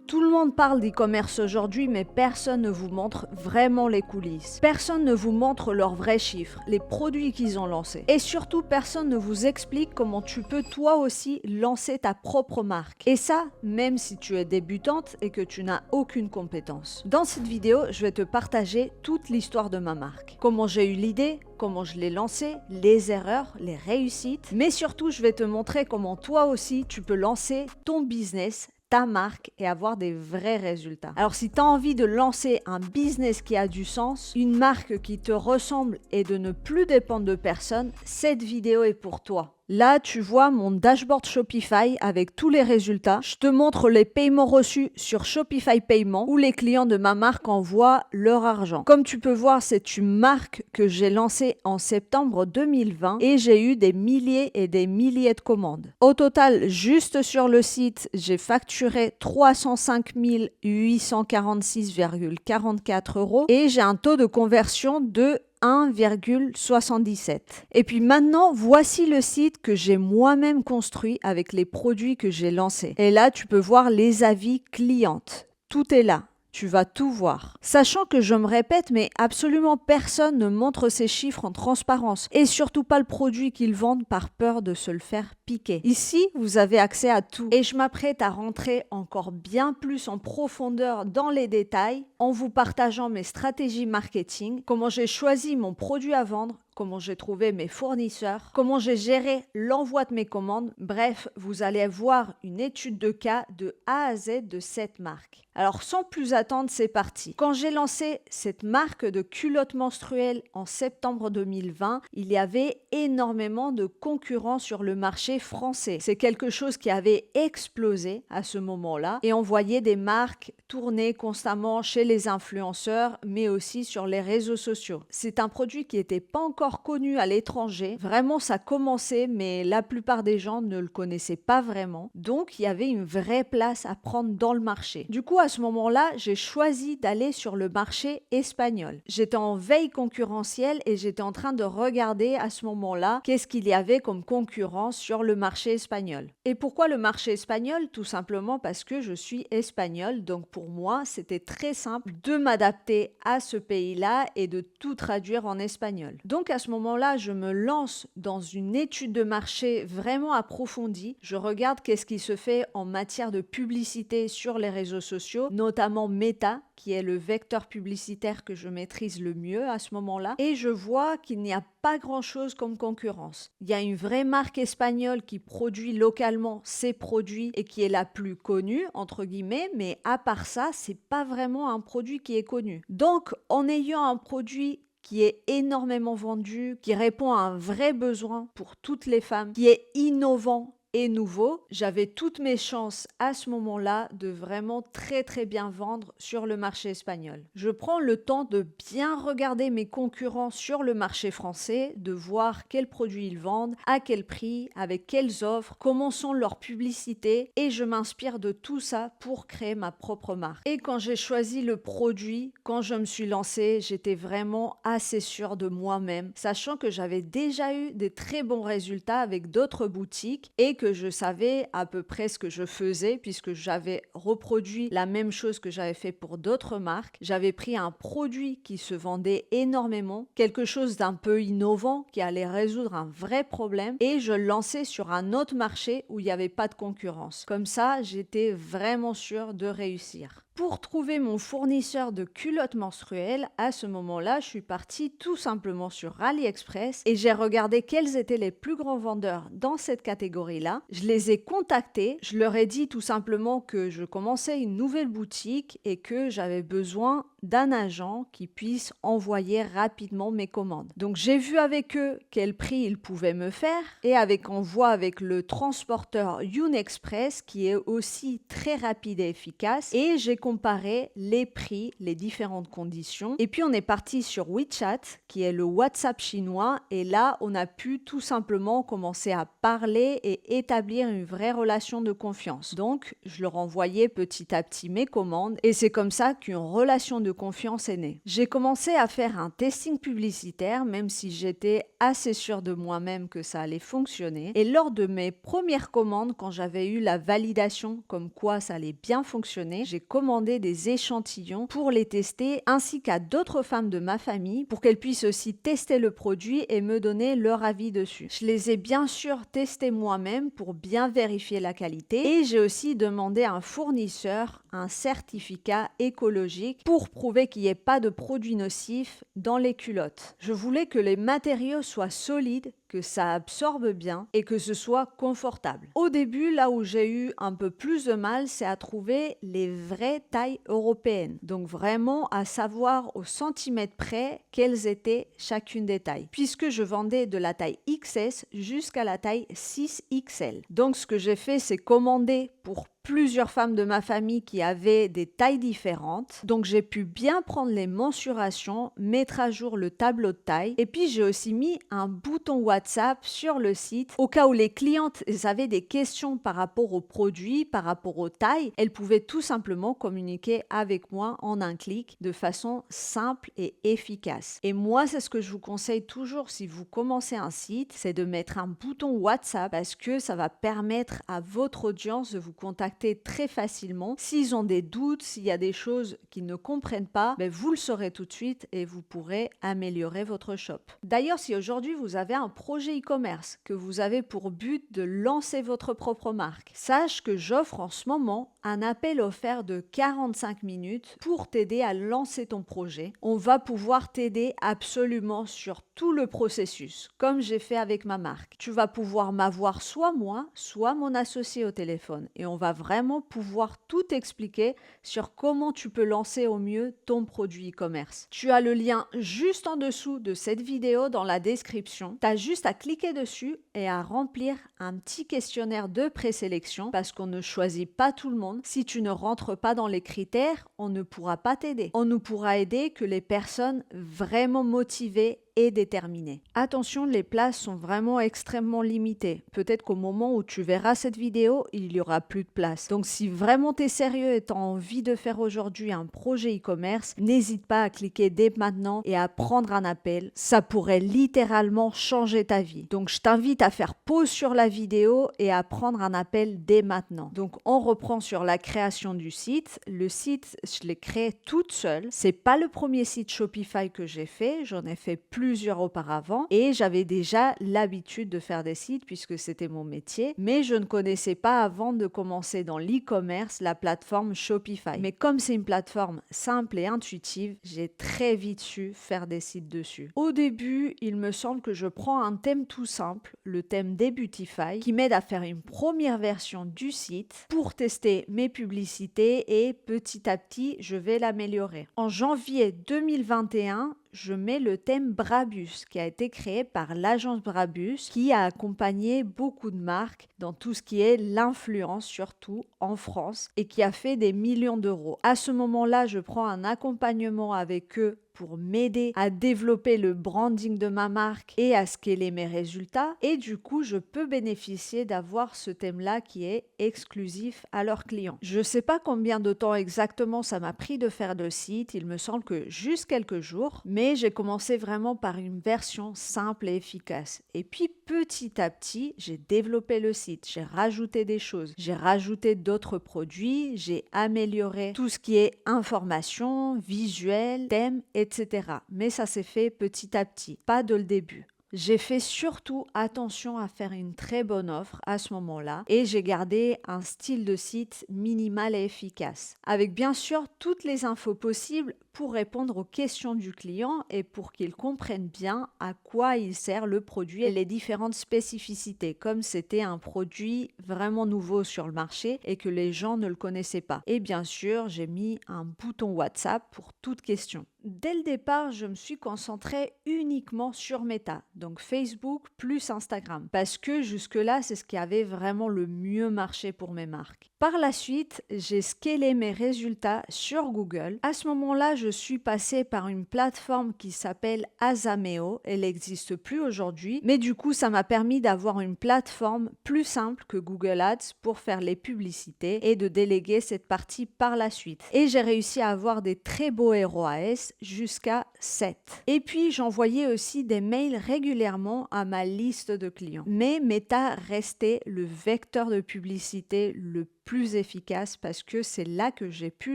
Tout le monde parle d'e-commerce aujourd'hui, mais personne ne vous montre vraiment les coulisses. Personne ne vous montre leurs vrais chiffres, les produits qu'ils ont lancés. Et surtout, personne ne vous explique comment tu peux toi aussi lancer ta propre marque. Et ça, même si tu es débutante et que tu n'as aucune compétence. Dans cette vidéo, je vais te partager toute l'histoire de ma marque. Comment j'ai eu l'idée, comment je l'ai lancée, les erreurs, les réussites. Mais surtout, je vais te montrer comment toi aussi, tu peux lancer ton business, ta marque et avoir des vrais résultats. Alors si tu as envie de lancer un business qui a du sens, une marque qui te ressemble et de ne plus dépendre de personne, cette vidéo est pour toi. Là, tu vois mon dashboard Shopify avec tous les résultats. Je te montre les paiements reçus sur Shopify Paiement où les clients de ma marque envoient leur argent. Comme tu peux voir, c'est une marque que j'ai lancée en septembre 2020 et j'ai eu des milliers et des milliers de commandes. Au total, juste sur le site, j'ai facturé 305 846,44 € et j'ai un taux de conversion de 1,77. Et puis maintenant, voici le site que j'ai moi-même construit avec les produits que j'ai lancés. Et là, tu peux voir les avis clientes. Tout est là. Tu vas tout voir. Sachant que je me répète, mais absolument personne ne montre ces chiffres en transparence. Et surtout pas le produit qu'ils vendent par peur de se le faire piquer. Ici, vous avez accès à tout. Et je m'apprête à rentrer encore bien plus en profondeur dans les détails en vous partageant mes stratégies marketing, comment j'ai choisi mon produit à vendre, comment j'ai trouvé mes fournisseurs, comment j'ai géré l'envoi de mes commandes. Bref, vous allez voir une étude de cas de A à Z de cette marque. Alors sans plus attendre, c'est parti. Quand j'ai lancé cette marque de culottes menstruelles en septembre 2020, il y avait énormément de concurrents sur le marché français. C'est quelque chose qui avait explosé à ce moment-là et on voyait des marques tourner constamment chez les influenceurs, mais aussi sur les réseaux sociaux. C'est un produit qui n'était pas encore connu à l'étranger. Vraiment, ça commençait, mais la plupart des gens ne le connaissaient pas vraiment. Donc, il y avait une vraie place à prendre dans le marché. Du coup, à ce moment-là, j'ai choisi d'aller sur le marché espagnol. J'étais en veille concurrentielle et j'étais en train de regarder à ce moment-là qu'est-ce qu'il y avait comme concurrence sur le marché espagnol. Et pourquoi le marché espagnol? Tout simplement parce que je suis espagnole. Donc, pour moi, c'était très simple de m'adapter à ce pays-là et de tout traduire en espagnol. Donc, à ce moment-là, je me lance dans une étude de marché vraiment approfondie. Je regarde qu'est-ce qui se fait en matière de publicité sur les réseaux sociaux, notamment Meta, qui est le vecteur publicitaire que je maîtrise le mieux à ce moment-là. Et je vois qu'il n'y a pas grand-chose comme concurrence. Il y a une vraie marque espagnole qui produit localement ses produits et qui est la plus connue, entre guillemets, mais à part ça, c'est pas vraiment un produit qui est connu. Donc, en ayant un produit qui est énormément vendu, qui répond à un vrai besoin pour toutes les femmes, qui est innovant et nouveau, j'avais toutes mes chances à ce moment-là de vraiment très bien vendre sur le marché espagnol. Je prends le temps de bien regarder mes concurrents sur le marché français, de voir quels produits ils vendent, à quel prix, avec quelles offres, comment sont leurs publicités et je m'inspire de tout ça pour créer ma propre marque. Et quand j'ai choisi le produit, quand je me suis lancée, j'étais vraiment assez sûre de moi-même, sachant que j'avais déjà eu des très bons résultats avec d'autres boutiques et que je savais à peu près ce que je faisais puisque j'avais reproduit la même chose que j'avais fait pour d'autres marques. J'avais pris un produit qui se vendait énormément, quelque chose d'un peu innovant qui allait résoudre un vrai problème et je le lançais sur un autre marché où il n'y avait pas de concurrence. Comme ça, j'étais vraiment sûre de réussir. Pour trouver mon fournisseur de culottes menstruelles, à ce moment-là, je suis partie tout simplement sur AliExpress et j'ai regardé quels étaient les plus grands vendeurs dans cette catégorie-là. Je les ai contactés, je leur ai dit tout simplement que je commençais une nouvelle boutique et que j'avais besoin d'un agent qui puisse envoyer rapidement mes commandes. Donc j'ai vu avec eux quel prix ils pouvaient me faire et on voit avec le transporteur Younexpress qui est aussi très rapide et efficace et j'ai comparé les prix, les différentes conditions. Et puis on est parti sur WeChat, qui est le WhatsApp chinois. Et là, on a pu tout simplement commencer à parler et établir une vraie relation de confiance. Donc, je leur envoyais petit à petit mes commandes et c'est comme ça qu'une relation de confiance est née. J'ai commencé à faire un testing publicitaire, même si j'étais assez sûre de moi-même que ça allait fonctionner. Et lors de mes premières commandes, quand j'avais eu la validation comme quoi ça allait bien fonctionner, j'ai commandé des échantillons pour les tester ainsi qu'à d'autres femmes de ma famille pour qu'elles puissent aussi tester le produit et me donner leur avis dessus. Je les ai bien sûr testés moi-même pour bien vérifier la qualité et j'ai aussi demandé à un fournisseur un certificat écologique pour prouver qu'il n'y ait pas de produits nocifs dans les culottes. Je voulais que les matériaux soient solides, que ça absorbe bien et que ce soit confortable. Au début, là où j'ai eu un peu plus de mal, c'est à trouver les vraies tailles européennes. Donc vraiment à savoir au centimètre près quelles étaient chacune des tailles. Puisque je vendais de la taille XS jusqu'à la taille 6XL. Donc ce que j'ai fait, c'est commander pour plusieurs femmes de ma famille qui avaient des tailles différentes. Donc j'ai pu bien prendre les mensurations, mettre à jour le tableau de taille et puis j'ai aussi mis un bouton WhatsApp sur le site au cas où les clientes avaient des questions par rapport aux produits, par rapport aux tailles, elles pouvaient tout simplement communiquer avec moi en un clic de façon simple et efficace. Et moi, c'est ce que je vous conseille toujours si vous commencez un site, c'est de mettre un bouton WhatsApp parce que ça va permettre à votre audience de vous contacter très facilement. S'ils ont des doutes, s'il y a des choses qu'ils ne comprennent pas, vous le saurez tout de suite et vous pourrez améliorer votre shop. D'ailleurs, si aujourd'hui vous avez un projet e-commerce, que vous avez pour but de lancer votre propre marque, sache que j'offre en ce moment un appel offert de 45 minutes pour t'aider à lancer ton projet. On va pouvoir t'aider absolument sur tout le processus, comme j'ai fait avec ma marque. Tu vas pouvoir m'avoir soit moi, soit mon associé au téléphone et on va vraiment pouvoir tout expliquer sur comment tu peux lancer au mieux ton produit e-commerce. Tu as le lien juste en dessous de cette vidéo dans la description. Tu as juste à cliquer dessus et à remplir un petit questionnaire de présélection parce qu'on ne choisit pas tout le monde. Si tu ne rentres pas dans les critères, on ne pourra pas t'aider. On ne pourra aider que les personnes vraiment motivées et déterminées. Attention, les places sont vraiment extrêmement limitées. Peut-être qu'au moment où tu verras cette vidéo, il n'y aura plus de place. Donc si vraiment tu es sérieux et tu as envie de faire aujourd'hui un projet e-commerce, n'hésite pas à cliquer dès maintenant et à prendre un appel. Ça pourrait littéralement changer ta vie. Donc je t'invite à faire pause sur la vidéo et à prendre un appel dès maintenant. Donc on reprend sur la création du site. Le site, je l'ai créé toute seule. C'est pas le premier site Shopify que j'ai fait. J'en ai fait plusieurs auparavant et j'avais déjà l'habitude de faire des sites puisque c'était mon métier, mais je ne connaissais pas avant de commencer dans l'e-commerce la plateforme Shopify. Mais comme c'est une plateforme simple et intuitive, j'ai très vite su faire des sites dessus. Au début, il me semble que je prends un thème tout simple, le thème Debutify, qui m'aide à faire une première version du site pour tester mes publicités et petit à petit, je vais l'améliorer. En janvier 2021, je mets le thème Brabus qui a été créé par l'agence Brabus qui a accompagné beaucoup de marques dans tout ce qui est l'influence, surtout en France, et qui a fait des millions d'euros. À ce moment-là, je prends un accompagnement avec eux pour m'aider à développer le branding de ma marque et à scaler mes résultats. Et du coup, je peux bénéficier d'avoir ce thème-là qui est exclusif à leurs clients. Je ne sais pas combien de temps exactement ça m'a pris de faire le site. Il me semble que juste quelques jours. Mais j'ai commencé vraiment par une version simple et efficace. Et puis petit à petit, j'ai développé le site. J'ai rajouté des choses. J'ai rajouté d'autres produits. J'ai amélioré tout ce qui est information, visuel, thème, etc. Mais ça s'est fait petit à petit, pas dès le début. J'ai fait surtout attention à faire une très bonne offre à ce moment-là et j'ai gardé un style de site minimal et efficace, avec bien sûr toutes les infos possibles pour répondre aux questions du client et pour qu'il comprenne bien à quoi il sert le produit et les différentes spécificités, comme c'était un produit vraiment nouveau sur le marché et que les gens ne le connaissaient pas. Et bien sûr, j'ai mis un bouton WhatsApp pour toute question. Dès le départ, je me suis concentrée uniquement sur Meta, donc Facebook plus Instagram, parce que jusque-là, c'est ce qui avait vraiment le mieux marché pour mes marques. Par la suite, j'ai scalé mes résultats sur Google. À ce moment-là, je suis passée par une plateforme qui s'appelle Azameo. Elle n'existe plus aujourd'hui, mais du coup, ça m'a permis d'avoir une plateforme plus simple que Google Ads pour faire les publicités et de déléguer cette partie par la suite. Et j'ai réussi à avoir des très beaux ROAS jusqu'à 7. Et puis, j'envoyais aussi des mails régulièrement à ma liste de clients. Mais Meta restait le vecteur de publicité le plus efficace parce que c'est là que j'ai pu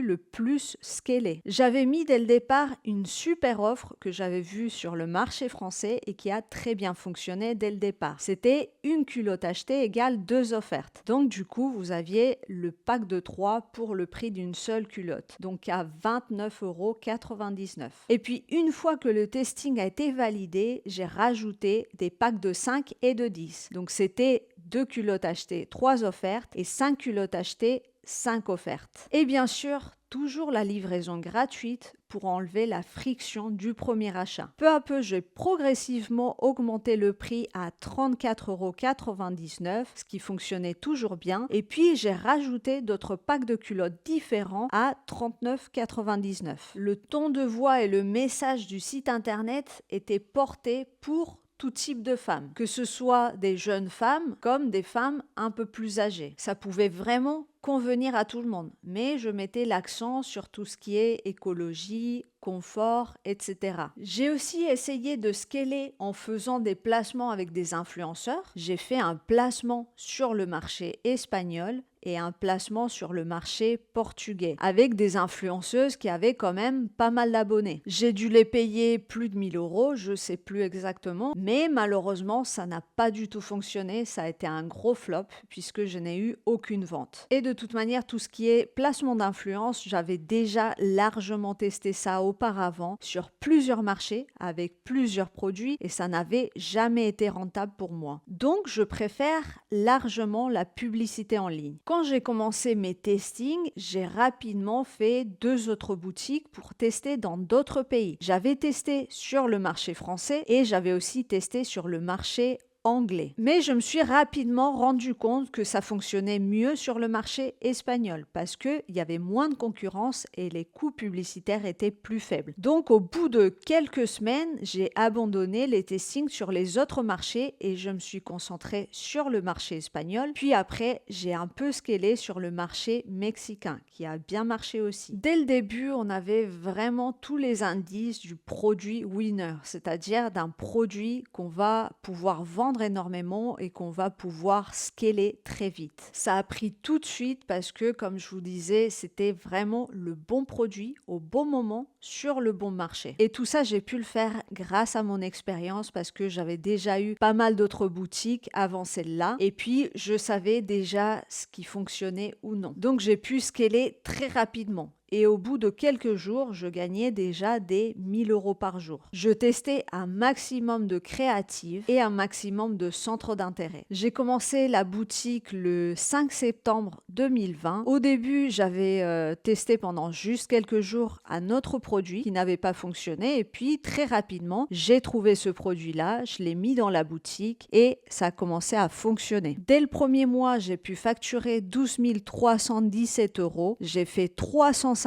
le plus scaler. J'avais mis dès le départ une super offre que j'avais vue sur le marché français et qui a très bien fonctionné dès le départ. C'était une culotte achetée égale 2 offertes. Donc du coup, vous aviez le pack de 3 pour le prix d'une seule culotte, donc à 29,99 €. Et puis une fois que le testing a été validé, j'ai rajouté des packs de 5 et de 10. Donc c'était 2 culottes achetées, 3 offertes et 5 culottes achetées, 5 offertes. Et bien sûr, toujours la livraison gratuite pour enlever la friction du premier achat. Peu à peu, j'ai progressivement augmenté le prix à 34,99 €, ce qui fonctionnait toujours bien. Et puis, j'ai rajouté d'autres packs de culottes différents à 39,99 €. Le ton de voix et le message du site internet étaient portés pour tout type de femmes, que ce soit des jeunes femmes comme des femmes un peu plus âgées. Ça pouvait vraiment convenir à tout le monde, mais je mettais l'accent sur tout ce qui est écologie, confort, etc. J'ai aussi essayé de scaler en faisant des placements avec des influenceurs. J'ai fait un placement sur le marché espagnol et un placement sur le marché portugais avec des influenceuses qui avaient quand même pas mal d'abonnés. J'ai dû les payer plus de 1 000 €, je sais plus exactement, mais malheureusement ça n'a pas du tout fonctionné, ça a été un gros flop puisque je n'ai eu aucune vente. Et de toute manière, tout ce qui est placement d'influence, j'avais déjà largement testé ça auparavant sur plusieurs marchés avec plusieurs produits et ça n'avait jamais été rentable pour moi. Donc je préfère largement la publicité en ligne. Quand j'ai commencé mes testings, j'ai rapidement fait 2 autres boutiques pour tester dans d'autres pays. J'avais testé sur le marché français et j'avais aussi testé sur le marché anglais. Mais je me suis rapidement rendu compte que ça fonctionnait mieux sur le marché espagnol parce qu'il y avait moins de concurrence et les coûts publicitaires étaient plus faibles. Donc au bout de quelques semaines, j'ai abandonné les testings sur les autres marchés et je me suis concentrée sur le marché espagnol. Puis après, j'ai un peu scalé sur le marché mexicain qui a bien marché aussi. Dès le début, on avait vraiment tous les indices du produit winner, c'est-à-dire d'un produit qu'on va pouvoir vendre énormément et qu'on va pouvoir scaler très vite. Ça a pris tout de suite parce que, comme je vous disais, c'était vraiment le bon produit au bon moment sur le bon marché. Et tout ça, j'ai pu le faire grâce à mon expérience parce que j'avais déjà eu pas mal d'autres boutiques avant celle-là et puis je savais déjà ce qui fonctionnait ou non. Donc j'ai pu scaler très rapidement. Et au bout de quelques jours, je gagnais déjà des 1 000 € par jour. Je testais un maximum de créatives et un maximum de centres d'intérêt. J'ai commencé la boutique le 5 septembre 2020. Au début, j'avais testé pendant juste quelques jours un autre produit qui n'avait pas fonctionné et puis très rapidement, j'ai trouvé ce produit-là, je l'ai mis dans la boutique et ça a commencé à fonctionner. Dès le premier mois, j'ai pu facturer 12 317 €. J'ai fait 359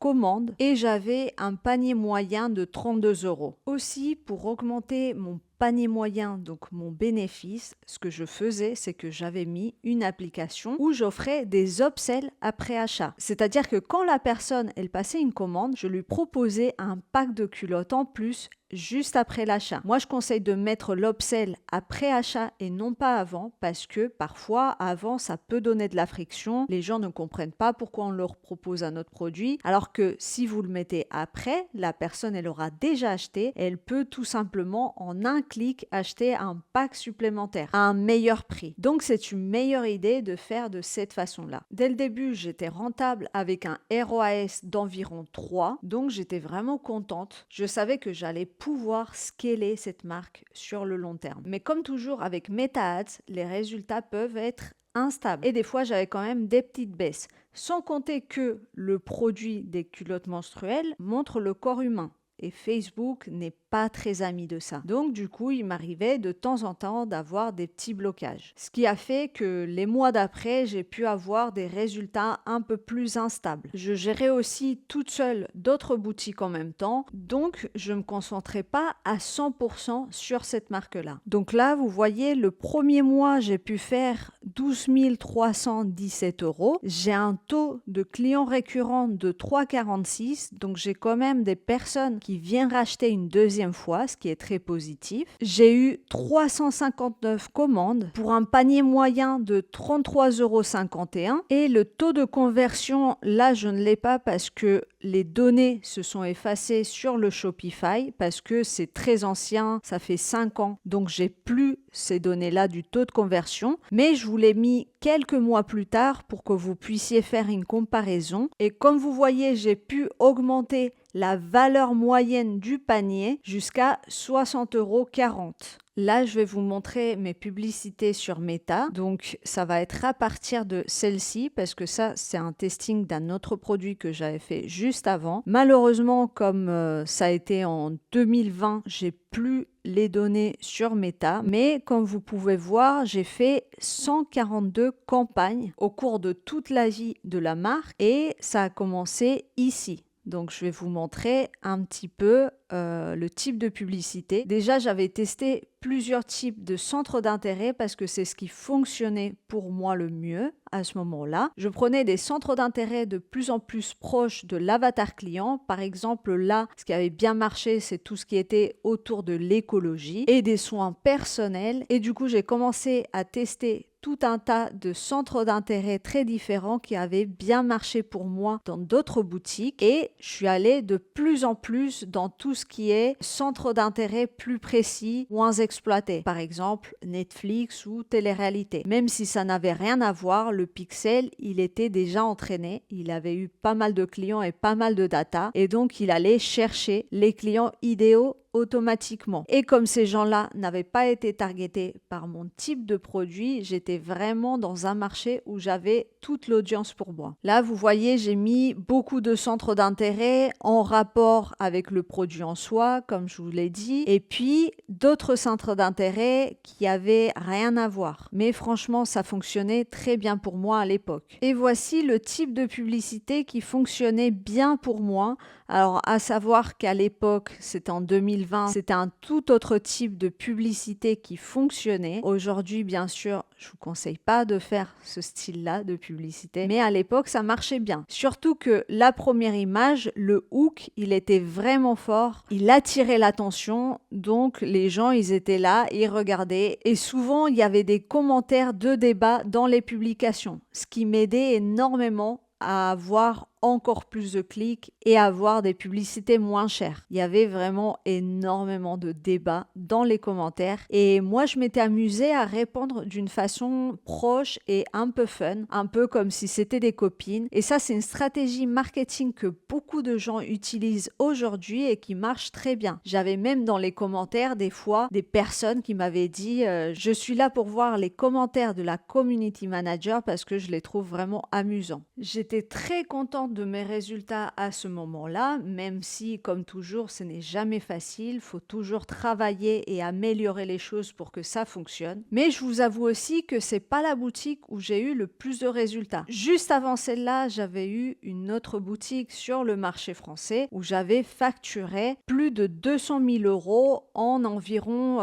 commandes et j'avais un panier moyen de 32 €. Aussi, pour augmenter mon panier moyen, donc mon bénéfice, ce que je faisais, c'est que j'avais mis une application où j'offrais des upsells après achat. C'est-à-dire que quand la personne, elle passait une commande, je lui proposais un pack de culottes en plus juste après l'achat. Moi, je conseille de mettre l'upsell après achat et non pas avant parce que parfois, avant, ça peut donner de la friction. Les gens ne comprennent pas pourquoi on leur propose un autre produit. Alors que si vous le mettez après, la personne, elle aura déjà acheté. Elle peut tout simplement, en un clic, acheter un pack supplémentaire à un meilleur prix. Donc, c'est une meilleure idée de faire de cette façon-là. Dès le début, j'étais rentable avec un ROAS d'environ 3. Donc, j'étais vraiment contente. Je savais que j'allais pouvoir scaler cette marque sur le long terme. Mais comme toujours avec Meta Ads, les résultats peuvent être instables. Et des fois, j'avais quand même des petites baisses. Sans compter que le produit des culottes menstruelles montre le corps humain. Et Facebook n'est pas très amis de ça. Donc du coup, il m'arrivait de temps en temps d'avoir des petits blocages. Ce qui a fait que les mois d'après, j'ai pu avoir des résultats un peu plus instables. Je gérais aussi toute seule d'autres boutiques en même temps, donc je me concentrais pas à 100% sur cette marque-là. Donc là, vous voyez, le premier mois, j'ai pu faire 12 317 €. J'ai un taux de clients récurrents de 3,46, donc j'ai quand même des personnes qui viennent racheter une deuxième fois, ce qui est très positif. J'ai eu 359 commandes pour un panier moyen de 33,51 € et le taux de conversion, là, je ne l'ai pas parce que les données se sont effacées sur le Shopify parce que c'est très ancien, ça fait 5 ans, donc j'ai plus ces données-là du taux de conversion, mais je vous l'ai mis quelques mois plus tard pour que vous puissiez faire une comparaison. Et comme vous voyez, j'ai pu augmenter la valeur moyenne du panier jusqu'à 60,40 €. Là, je vais vous montrer mes publicités sur Meta. Donc, ça va être à partir de celle-ci parce que ça, c'est un testing d'un autre produit que j'avais fait juste avant. Malheureusement, comme ça a été en 2020, j'ai plus les données sur Meta. Mais comme vous pouvez voir, j'ai fait 142 campagnes au cours de toute la vie de la marque et ça a commencé ici. Donc, je vais vous montrer un petit peu le type de publicité. Déjà, j'avais testé plusieurs types de centres d'intérêt parce que c'est ce qui fonctionnait pour moi le mieux à ce moment-là. Je prenais des centres d'intérêt de plus en plus proches de l'avatar client. Par exemple, là, ce qui avait bien marché, c'est tout ce qui était autour de l'écologie et des soins personnels. Et du coup, j'ai commencé à tester tout un tas de centres d'intérêt très différents qui avaient bien marché pour moi dans d'autres boutiques et je suis allée de plus en plus dans tout ce qui est centre d'intérêt plus précis, moins exploité. Par exemple, Netflix ou télé-réalité. Même si ça n'avait rien à voir, le pixel, il était déjà entraîné. Il avait eu pas mal de clients et pas mal de data et donc il allait chercher les clients idéaux automatiquement. Et comme ces gens-là n'avaient pas été targetés par mon type de produit, j'étais vraiment dans un marché où j'avais toute l'audience pour moi. Là, vous voyez, j'ai mis beaucoup de centres d'intérêt en rapport avec le produit en soi, comme je vous l'ai dit, et puis d'autres centres d'intérêt qui avaient rien à voir. Mais franchement, ça fonctionnait très bien pour moi à l'époque. Et voici le type de publicité qui fonctionnait bien pour moi. Alors, à savoir qu'à l'époque, c'était en 2020, c'était un tout autre type de publicité qui fonctionnait. Aujourd'hui, bien sûr, je vous conseille pas de faire ce style-là de publicité, mais à l'époque, ça marchait bien. Surtout que la première image, le hook, il était vraiment fort, il attirait l'attention, donc les gens, ils étaient là, ils regardaient, et souvent, il y avait des commentaires de débat dans les publications, ce qui m'aidait énormément à avoir encore plus de clics et avoir des publicités moins chères. Il y avait vraiment énormément de débats dans les commentaires et moi je m'étais amusée à répondre d'une façon proche et un peu fun, un peu comme si c'était des copines. Et ça, c'est une stratégie marketing que beaucoup de gens utilisent aujourd'hui et qui marche très bien. J'avais même dans les commentaires des fois des personnes qui m'avaient dit je suis là pour voir les commentaires de la community manager parce que je les trouve vraiment amusants. J'étais très contente de mes résultats à ce moment-là, même si, comme toujours, ce n'est jamais facile, il faut toujours travailler et améliorer les choses pour que ça fonctionne. Mais je vous avoue aussi que c'est pas la boutique où j'ai eu le plus de résultats. Juste avant celle-là, j'avais eu une autre boutique sur le marché français où j'avais facturé plus de 200 000 € en environ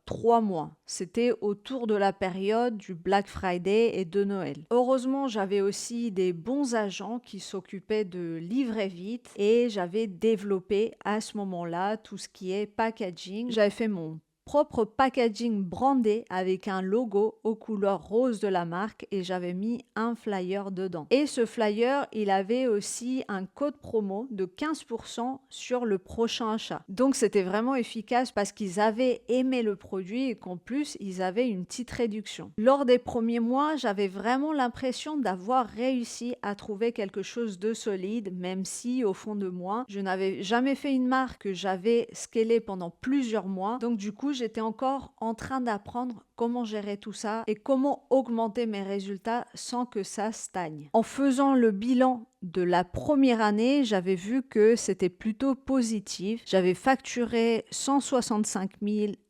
3 mois. C'était autour de la période du Black Friday et de Noël. Heureusement, j'avais aussi des bons agents qui s'occupaient de livrer vite et j'avais développé à ce moment-là tout ce qui est packaging. J'avais fait mon propre packaging brandé avec un logo aux couleurs roses de la marque et j'avais mis un flyer dedans. Et ce flyer, il avait aussi un code promo de 15% sur le prochain achat. Donc c'était vraiment efficace parce qu'ils avaient aimé le produit et qu'en plus, ils avaient une petite réduction. Lors des premiers mois, j'avais vraiment l'impression d'avoir réussi à trouver quelque chose de solide, même si au fond de moi, je n'avais jamais fait une marque que j'avais scalée pendant plusieurs mois. Donc du coup, j'étais encore en train d'apprendre comment gérer tout ça et comment augmenter mes résultats sans que ça stagne. En faisant le bilan de la première année, j'avais vu que c'était plutôt positif. J'avais facturé 165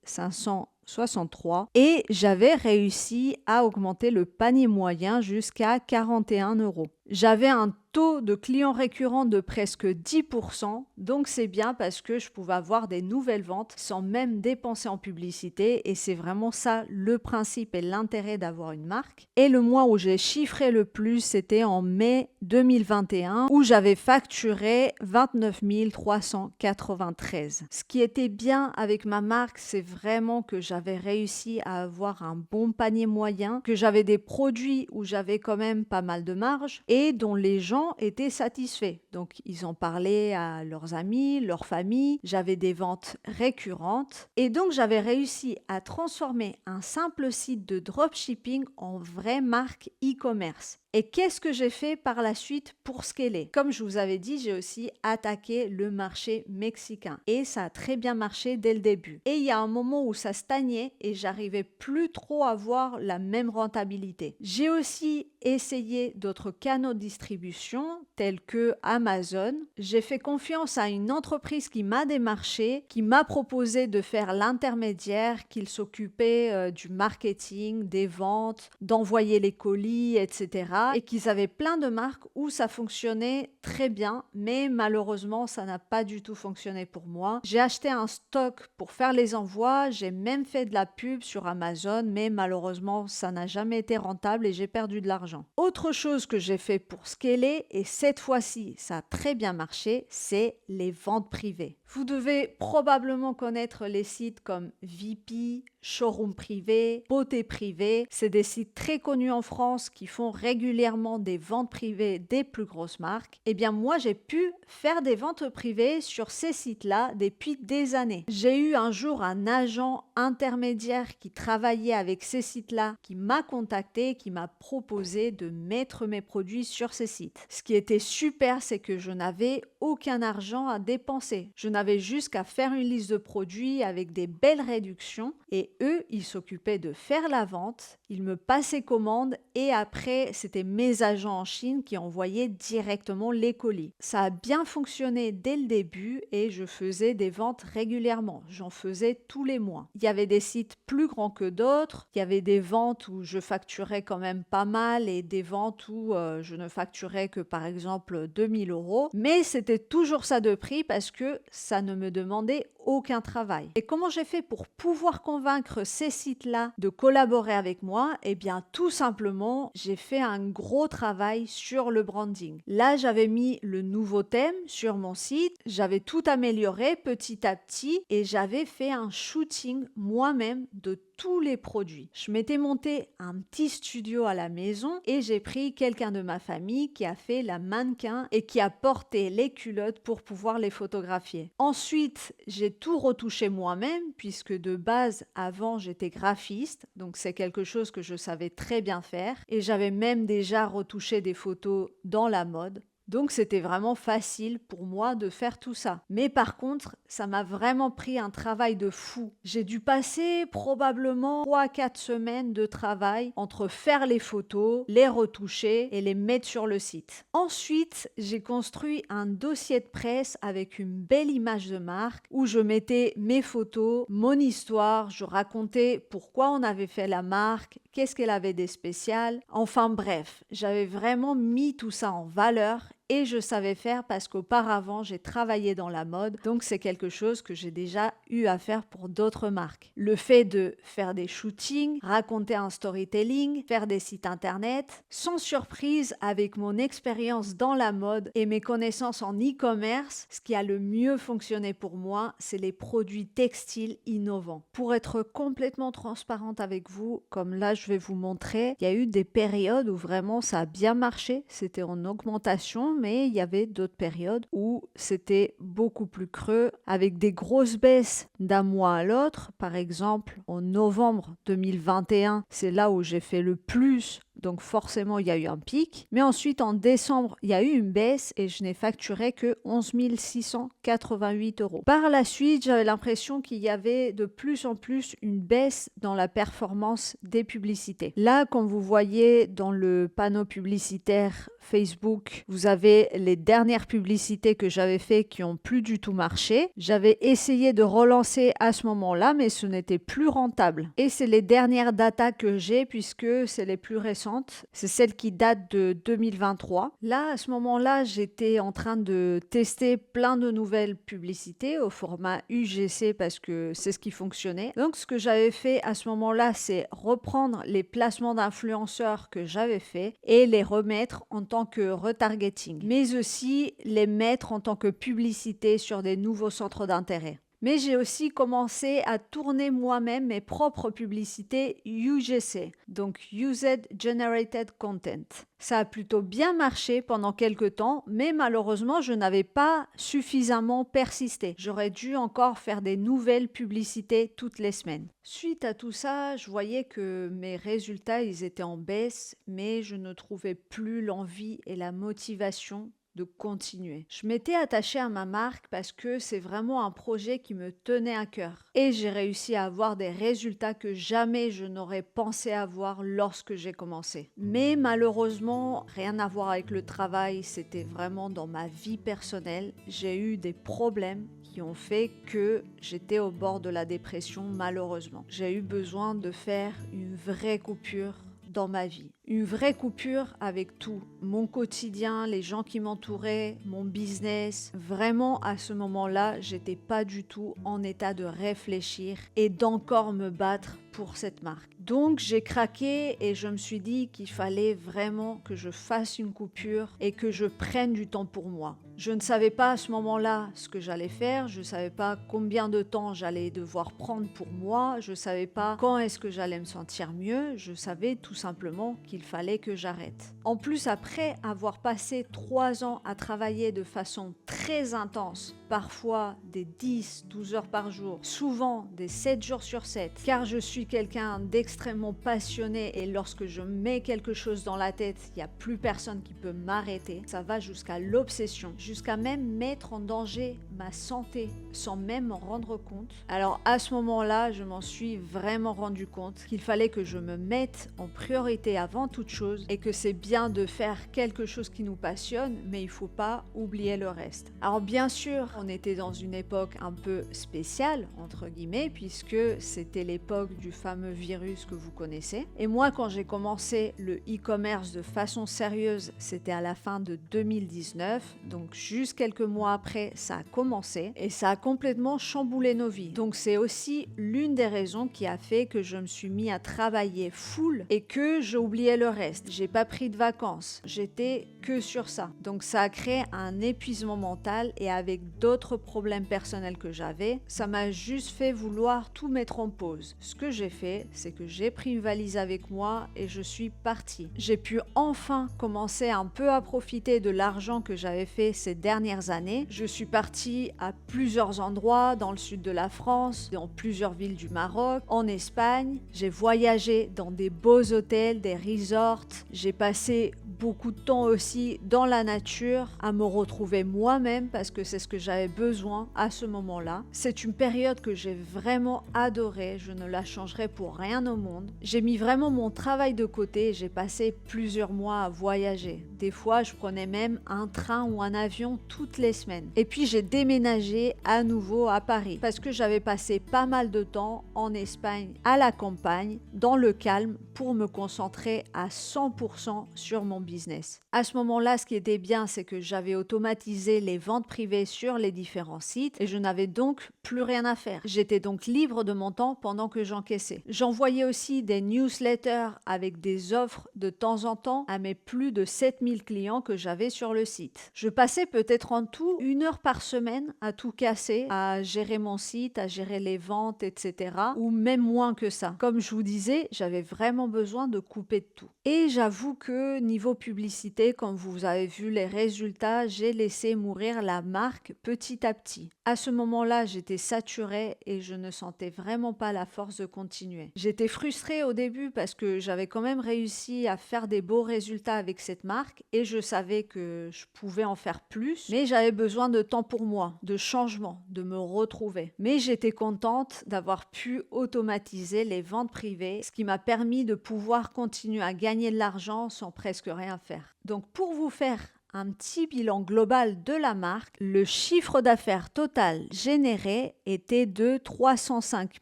563 et j'avais réussi à augmenter le panier moyen jusqu'à 41 euros. J'avais un taux de clients récurrents de presque 10%, donc c'est bien parce que je pouvais avoir des nouvelles ventes sans même dépenser en publicité et c'est vraiment ça le principe et l'intérêt d'avoir une marque. Et le mois où j'ai chiffré le plus, c'était en mai 2021 où j'avais facturé 29 393. Ce qui était bien avec ma marque, c'est vraiment que j'avais réussi à avoir un bon panier moyen, que j'avais des produits où j'avais quand même pas mal de marge et dont les gens étaient satisfaits. Donc, ils en parlaient à leurs amis, leur famille. J'avais des ventes récurrentes. Et donc, j'avais réussi à transformer un simple site de dropshipping en vraie marque e-commerce. Et qu'est-ce que j'ai fait par la suite pour scaler? Comme je vous avais dit, j'ai aussi attaqué le marché mexicain. Et ça a très bien marché dès le début. Et il y a un moment où ça stagnait et j'arrivais plus trop à voir la même rentabilité. J'ai aussi essayé d'autres canaux de distribution tels que Amazon. J'ai fait confiance à une entreprise qui m'a démarché, qui m'a proposé de faire l'intermédiaire, qu'il s'occupait du marketing, des ventes, d'envoyer les colis, etc. Et qu'ils avaient plein de marques où ça fonctionnait très bien, mais malheureusement, ça n'a pas du tout fonctionné pour moi. J'ai acheté un stock pour faire les envois, j'ai même fait de la pub sur Amazon, mais malheureusement, ça n'a jamais été rentable et j'ai perdu de l'argent. Autre chose que j'ai fait pour scaler, et cette fois-ci, ça a très bien marché, c'est les ventes privées. Vous devez probablement connaître les sites comme VP, Showroom Privé, Beauté Privée. C'est des sites très connus en France qui font régulièrement des ventes privées des plus grosses marques. Eh bien, moi, j'ai pu faire des ventes privées sur ces sites-là depuis des années. J'ai eu un jour un agent intermédiaire qui travaillait avec ces sites-là, qui m'a contacté, qui m'a proposé de mettre mes produits sur ces sites. Ce qui était super, c'est que je n'avais aucun argent à dépenser. Je n'avais juste qu'à faire une liste de produits avec des belles réductions et eux, ils s'occupaient de faire la vente, ils me passaient commande et après, c'était mes agents en Chine qui envoyaient directement les colis. Ça a bien fonctionné dès le début et je faisais des ventes régulièrement. J'en faisais tous les mois. Il y avait des sites plus grands que d'autres, il y avait des ventes où je facturais quand même pas mal et des ventes où je ne facturais que par exemple 2000 euros, mais c'était toujours ça de prix parce que ça ne me demandait aucun travail. Et comment j'ai fait pour pouvoir convaincre ces sites-là de collaborer avec moi? Eh bien, tout simplement, j'ai fait un gros travail sur le branding. Là, j'avais mis le nouveau thème sur mon site, j'avais tout amélioré petit à petit et j'avais fait un shooting moi-même de tous les produits. Je m'étais monté un petit studio à la maison et j'ai pris quelqu'un de ma famille qui a fait la mannequin et qui a porté les culottes pour pouvoir les photographier. Ensuite, j'ai tout retouché moi-même puisque de base, avant, j'étais graphiste, donc c'est quelque chose que je savais très bien faire et j'avais même déjà retouché des photos dans la mode. Donc c'était vraiment facile pour moi de faire tout ça. Mais par contre, ça m'a vraiment pris un travail de fou. J'ai dû passer probablement 3 à 4 semaines de travail entre faire les photos, les retoucher et les mettre sur le site. Ensuite, j'ai construit un dossier de presse avec une belle image de marque où je mettais mes photos, mon histoire, je racontais pourquoi on avait fait la marque, qu'est-ce qu'elle avait de spécial. Enfin bref, j'avais vraiment mis tout ça en valeur et je savais faire parce qu'auparavant, j'ai travaillé dans la mode, donc c'est quelque chose que j'ai déjà eu à faire pour d'autres marques. Le fait de faire des shootings, raconter un storytelling, faire des sites internet, sans surprise, avec mon expérience dans la mode et mes connaissances en e-commerce, ce qui a le mieux fonctionné pour moi, c'est les produits textiles innovants. Pour être complètement transparente avec vous, comme là je vais vous montrer, il y a eu des périodes où vraiment ça a bien marché, c'était en augmentation, mais il y avait d'autres périodes où c'était beaucoup plus creux, avec des grosses baisses d'un mois à l'autre. Par exemple, en novembre 2021, c'est là où j'ai fait le plus Donc forcément, il y a eu un pic. Mais ensuite, en décembre, il y a eu une baisse et je n'ai facturé que 11 688 euros. Par la suite, j'avais l'impression qu'il y avait de plus en plus une baisse dans la performance des publicités. Là, comme vous voyez dans le panneau publicitaire Facebook, vous avez les dernières publicités que j'avais faites qui n'ont plus du tout marché. J'avais essayé de relancer à ce moment-là, mais ce n'était plus rentable. Et c'est les dernières datas que j'ai puisque c'est les plus récentes. C'est celles qui datent de 2023. Là, à ce moment-là, j'étais en train de tester plein de nouvelles publicités au format UGC parce que c'est ce qui fonctionnait. Donc, ce que j'avais fait à ce moment-là, c'est reprendre les placements d'influenceurs que j'avais fait et les remettre en tant que retargeting, mais aussi les mettre en tant que publicité sur des nouveaux centres d'intérêt. Mais j'ai aussi commencé à tourner moi-même mes propres publicités UGC, donc User Generated Content. Ça a plutôt bien marché pendant quelques temps, mais malheureusement, je n'avais pas suffisamment persisté. J'aurais dû encore faire des nouvelles publicités toutes les semaines. Suite à tout ça, je voyais que mes résultats, ils étaient en baisse, mais je ne trouvais plus l'envie et la motivation de continuer. Je m'étais attachée à ma marque parce que c'est vraiment un projet qui me tenait à cœur. Et j'ai réussi à avoir des résultats que jamais je n'aurais pensé avoir lorsque j'ai commencé. Mais malheureusement, rien à voir avec le travail, c'était vraiment dans ma vie personnelle. J'ai eu des problèmes qui ont fait que j'étais au bord de la dépression malheureusement. J'ai eu besoin de faire une vraie coupure dans ma vie. Une vraie coupure avec tout. Mon quotidien, les gens qui m'entouraient, mon business. Vraiment, à ce moment-là, j'étais pas du tout en état de réfléchir et d'encore me battre pour cette marque. Donc, j'ai craqué et je me suis dit qu'il fallait vraiment que je fasse une coupure et que je prenne du temps pour moi. Je ne savais pas à ce moment-là ce que j'allais faire, je ne savais pas combien de temps j'allais devoir prendre pour moi, je ne savais pas quand est-ce que j'allais me sentir mieux, je savais tout simplement qu'il fallait que j'arrête. En plus, après avoir passé 3 ans à travailler de façon très intense, parfois des 10-12 heures par jour, souvent des 7 jours sur 7, car je suis quelqu'un d'extrêmement passionné et lorsque je mets quelque chose dans la tête, il n'y a plus personne qui peut m'arrêter. Ça va jusqu'à l'obsession, jusqu'à même mettre en danger ma santé sans même m'en rendre compte. Alors à ce moment-là, je m'en suis vraiment rendu compte qu'il fallait que je me mette en priorité avant toute chose et que c'est bien de faire quelque chose qui nous passionne, mais il ne faut pas oublier le reste. Alors bien sûr, on était dans une époque un peu spéciale, entre guillemets, puisque c'était l'époque du fameux virus que vous connaissez. Et moi, quand j'ai commencé le e-commerce de façon sérieuse, c'était à la fin de 2019, donc juste quelques mois après, ça a commencé et ça a complètement chamboulé nos vies. Donc c'est aussi l'une des raisons qui a fait que je me suis mis à travailler full et que j'ai oublié le reste. J'ai pas pris de vacances, j'étais que sur ça. Donc ça a créé un épuisement mental et avec d'autres problèmes personnels que j'avais, ça m'a juste fait vouloir tout mettre en pause. Ce que j'ai fait, c'est que j'ai pris une valise avec moi et je suis partie. J'ai pu enfin commencer un peu à profiter de l'argent que j'avais fait ces dernières années. Je suis partie à plusieurs endroits dans le sud de la France, dans plusieurs villes du Maroc, en Espagne. J'ai voyagé dans des beaux hôtels, des resorts. J'ai passé beaucoup de temps aussi dans la nature, à me retrouver moi-même parce que c'est ce que j'avais besoin à ce moment-là. C'est une période que j'ai vraiment adorée, je ne la changerai pour rien au monde. J'ai mis vraiment mon travail de côté et j'ai passé plusieurs mois à voyager. Des fois, je prenais même un train ou un avion toutes les semaines. Et puis, j'ai déménagé à nouveau à Paris parce que j'avais passé pas mal de temps en Espagne, à la campagne, dans le calme, pour me concentrer à 100% sur mon business. À ce moment-là, ce qui était bien, c'est que j'avais automatisé les ventes privées sur les différents sites et je n'avais donc plus rien à faire. J'étais donc libre de mon temps pendant que j'encaissais. J'envoyais aussi des newsletters avec des offres de temps en temps à mes plus de 7000 clients que j'avais sur le site. Je passais peut-être en tout 1 heure par semaine à tout casser, à gérer mon site, à gérer les ventes, etc. Ou même moins que ça. Comme je vous disais, j'avais vraiment besoin de couper de tout. Et j'avoue que niveau publicité, comme quand vous avez vu les résultats, j'ai laissé mourir la marque petit à petit. À ce moment-là, j'étais saturée et je ne sentais vraiment pas la force de continuer. J'étais frustrée au début parce que j'avais quand même réussi à faire des beaux résultats avec cette marque et je savais que je pouvais en faire plus, mais j'avais besoin de temps pour moi, de changement, de me retrouver. Mais j'étais contente d'avoir pu automatiser les ventes privées, ce qui m'a permis de pouvoir continuer à gagner de l'argent sans presque rien faire. Donc pour vous faire un petit bilan global de la marque, le chiffre d'affaires total généré était de 305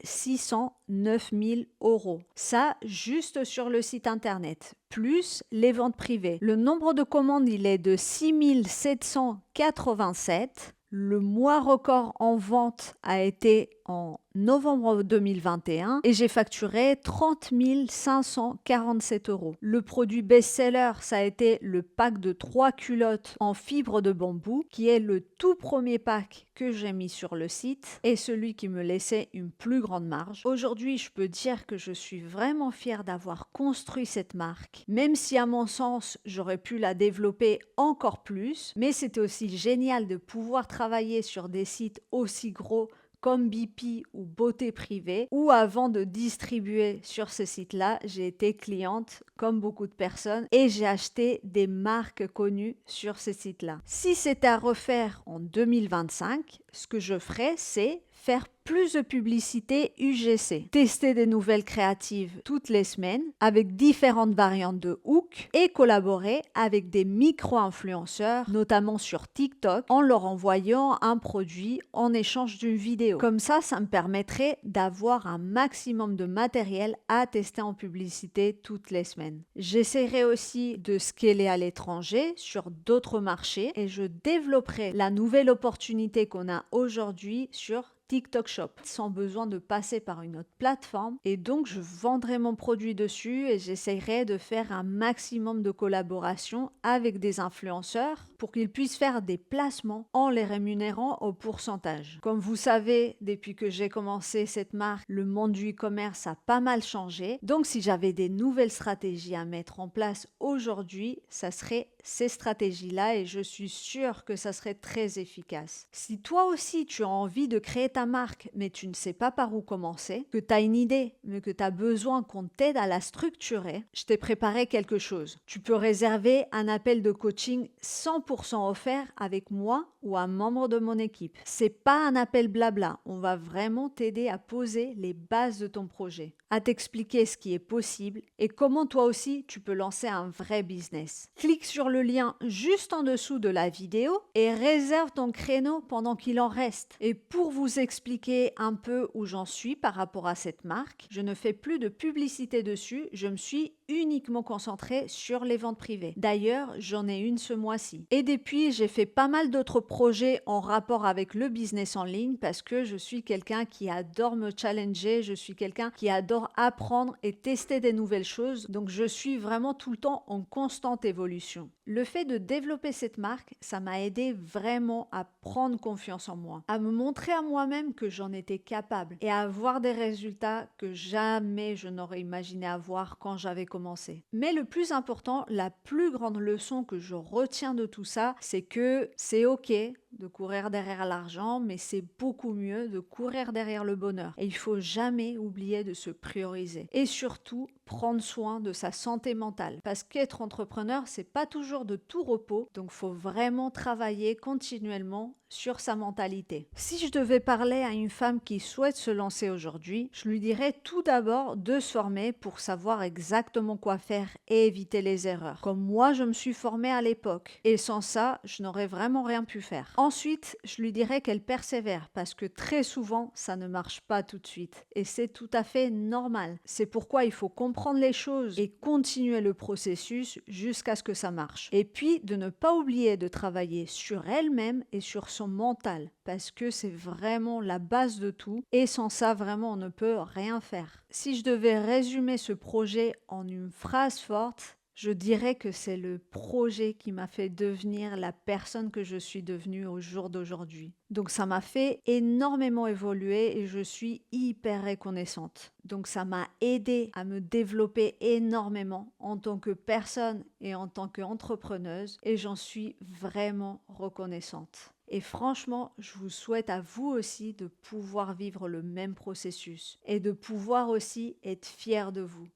609 000 euros. Ça, juste sur le site internet, plus les ventes privées. Le nombre de commandes, il est de 6 787. Le mois record en vente a été en novembre 2021 et j'ai facturé 30 547 euros. Le produit best-seller, ça a été le pack de 3 culottes en fibre de bambou, qui est le tout premier pack que j'ai mis sur le site et celui qui me laissait une plus grande marge. Aujourd'hui, je peux dire que je suis vraiment fière d'avoir construit cette marque, même si à mon sens, j'aurais pu la développer encore plus, mais c'était aussi génial de pouvoir travailler sur des sites aussi gros comme BP ou Beauté Privée, ou avant de distribuer sur ce site-là, j'ai été cliente comme beaucoup de personnes et j'ai acheté des marques connues sur ce site-là. Si c'était à refaire en 2025, ce que je ferais, c'est faire plus de publicité UGC, tester des nouvelles créatives toutes les semaines avec différentes variantes de hook et collaborer avec des micro-influenceurs, notamment sur TikTok, en leur envoyant un produit en échange d'une vidéo. Comme ça me permettrait d'avoir un maximum de matériel à tester en publicité toutes les semaines. J'essaierai aussi de scaler à l'étranger sur d'autres marchés et je développerai la nouvelle opportunité qu'on a aujourd'hui sur TikTok Shop sans besoin de passer par une autre plateforme et donc je vendrai mon produit dessus et j'essaierai de faire un maximum de collaborations avec des influenceurs pour qu'ils puissent faire des placements en les rémunérant au pourcentage. Comme vous savez, depuis que j'ai commencé cette marque, le monde du e-commerce a pas mal changé. Donc si j'avais des nouvelles stratégies à mettre en place aujourd'hui, ça serait ces stratégies-là et je suis sûre que ça serait très efficace. Si toi aussi tu as envie de créer ta marque mais tu ne sais pas par où commencer, que tu as une idée mais que tu as besoin qu'on t'aide à la structurer, je t'ai préparé quelque chose. Tu peux réserver un appel de coaching 100% offert avec moi ou un membre de mon équipe. C'est pas un appel blabla, on va vraiment t'aider à poser les bases de ton projet, à t'expliquer ce qui est possible et comment toi aussi tu peux lancer un vrai business. Clique sur le lien juste en dessous de la vidéo et réserve ton créneau pendant qu'il en reste. Et pour vous expliquer un peu où j'en suis par rapport à cette marque, je ne fais plus de publicité dessus, je me suis uniquement concentrée sur les ventes privées. D'ailleurs, j'en ai une ce mois-ci. Et depuis, j'ai fait pas mal d'autres projets en rapport avec le business en ligne parce que je suis quelqu'un qui adore me challenger, je suis quelqu'un qui adore apprendre et tester des nouvelles choses. Donc, je suis vraiment tout le temps en constante évolution. Le fait de développer cette marque, ça m'a aidé vraiment à prendre confiance en moi, à me montrer à moi-même que j'en étais capable et à avoir des résultats que jamais je n'aurais imaginé avoir quand j'avais commencé. Mais le plus important, la plus grande leçon que je retiens de tout ça, c'est que c'est ok de courir derrière l'argent, mais c'est beaucoup mieux de courir derrière le bonheur. Et il faut jamais oublier de se prioriser. Et surtout, prendre soin de sa santé mentale. Parce qu'être entrepreneur, c'est pas toujours de tout repos, donc faut vraiment travailler continuellement sur sa mentalité. Si je devais parler à une femme qui souhaite se lancer aujourd'hui, je lui dirais tout d'abord de se former pour savoir exactement quoi faire et éviter les erreurs. Comme moi, je me suis formée à l'époque. Et sans ça, je n'aurais vraiment rien pu faire. Ensuite, je lui dirais qu'elle persévère parce que très souvent, ça ne marche pas tout de suite. Et c'est tout à fait normal. C'est pourquoi il faut comprendre les choses et continuer le processus jusqu'à ce que ça marche. Et puis, de ne pas oublier de travailler sur elle-même et sur son mental parce que c'est vraiment la base de tout et sans ça, vraiment, on ne peut rien faire. Si je devais résumer ce projet en une phrase forte, Je dirais que c'est le projet qui m'a fait devenir la personne que je suis devenue au jour d'aujourd'hui. Donc ça m'a fait énormément évoluer et je suis hyper reconnaissante. Donc ça m'a aidé à me développer énormément en tant que personne et en tant qu'entrepreneuse et j'en suis vraiment reconnaissante. Et franchement, je vous souhaite à vous aussi de pouvoir vivre le même processus et de pouvoir aussi être fier de vous.